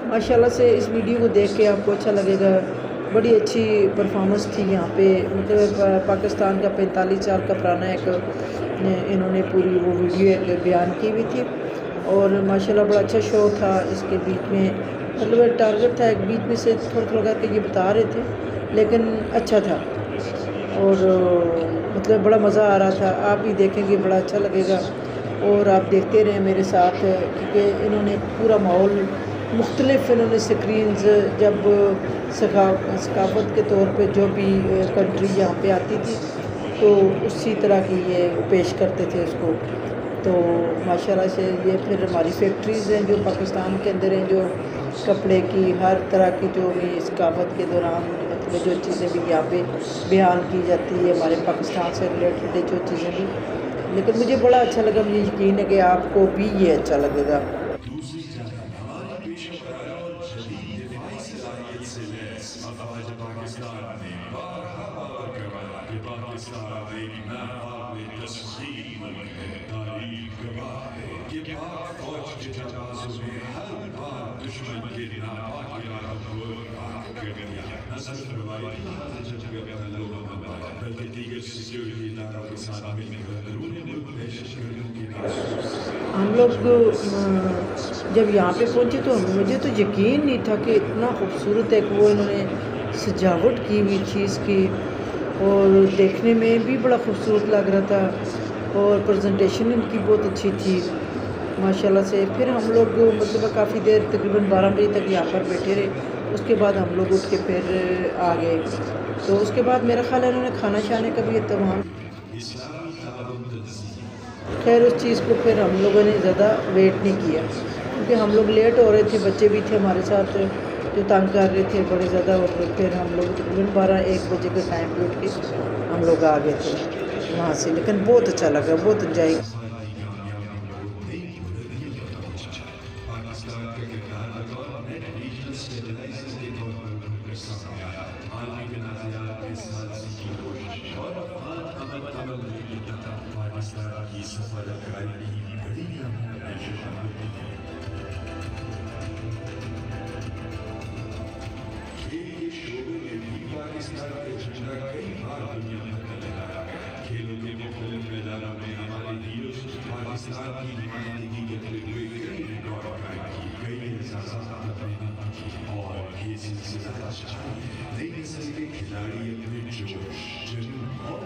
माशाल्लाह से इस वीडियो को देख के आपको अच्छा लगेगा। बड़ी अच्छी परफॉर्मेंस थी यहाँ पे, मतलब पाकिस्तान का 45 साल का पुराना एक इन्होंने पूरी वो वीडियो एक बयान की हुई थी और माशाल्लाह बड़ा अच्छा शो था। इसके बीच में मतलब टारगेट था, एक बीच में से थोड़ा थोड़ा करके ये बता रहे थे, लेकिन अच्छा था और मतलब बड़ा मज़ा आ रहा था। आप भी देखेंगे बड़ा अच्छा लगेगा और आप देखते रहें मेरे साथ, क्योंकि इन्होंने पूरा माहौल मुख्तलिफ इन्होंने स्क्रीन्स जब सकाफत के तौर पे जो भी कंट्री यहाँ पे आती थी तो उसी तरह की ये पेश करते थे उसको। तो माशाल्लाह से ये फिर हमारी फैक्ट्रीज़ हैं जो पाकिस्तान के अंदर हैं, जो कपड़े की हर तरह की जो भी सकाफत के दौरान मतलब जो चीज़ें भी यहाँ पे बयान की जाती है हमारे पाकिस्तान से रिलेटेड जो चीज़ें भी, लेकिन मुझे बड़ा अच्छा लगा। मुझे यकीन है कि आपको भी ये अच्छा लगेगा। दूसरी जानब हमारी पेशकश और जदीद दिफाई सलाहियत से लैस अफवाज पाकिस्तान ने बारहा बार करवाया कि पाकिस्तान एक नाकाबिल तस्लीम मुल्क है। तारीख गवाह है कि पाक फौज के जाबाजों ने हर बार दुश्मन के नापाक इरादों को पाक कर दिया। न सिर्फ रवायती जबकि अपना लोगों को बनाया, बल्कि दीगर सिक्योरिटी इदारों के साथ मिलकर अंदरून मुल्क दहशतगर्दों के हम लोग जब यहाँ पे पहुँचे तो मुझे तो यकीन नहीं था कि इतना खूबसूरत एक वो इन्होंने सजावट की हुई थी इसकी, और देखने में भी बड़ा खूबसूरत लग रहा था और प्रेजेंटेशन इनकी बहुत अच्छी थी माशाल्लाह से। फिर हम लोग मतलब काफ़ी देर तकरीबन 12 बजे तक यहाँ पर बैठे रहे। उसके बाद हम लोग उठ के फिर आ गए। तो उसके बाद मेरा ख्याल है इन्होंने खाना शाने का भी इत्तेमाम, इस्लामी ताबन तंजीम खैर उस चीज़ को फिर हम लोगों ने ज़्यादा वेट नहीं किया, क्योंकि हम लोग लेट हो रहे थे, बच्चे भी थे हमारे साथ जो तंग कर रहे थे बड़े ज़्यादा। और फिर हम लोग तकरीबन 12-1 बजे के टाइम पे उठ के हम लोग आ गए थे वहाँ से। लेकिन बहुत अच्छा लगा, बहुत इंजॉय। आज़ादी कामयाबियों को नई बुलंदियों पर पहुंचा। पाकिस्तान का किरदार बतौर नेट रीजनल स्टेबलाइजर के तौर पर उभर कर सामने आया। आलमी तनाज़ात के सालसी की कोशिश और अफगान अमल में पाकिस्तान की सफल कायमी की बड़ी कामयाबी शामिल है। खेल के शोबे में भी पाकिस्तान का झंडा कई बार दुनिया भर में लहराया गया। खेलों के मुख्तलिफ मैदानों में हमारे हीरोज पाकिस्तान की नुमाइंदगी करते हुए कई रिकॉर्ड कायम किए, कई एजाज़ात अपने नाम किए और ये सिलसिला जारी है। नई नस्ल के खिलाड़ी अपने जोश, जुनून और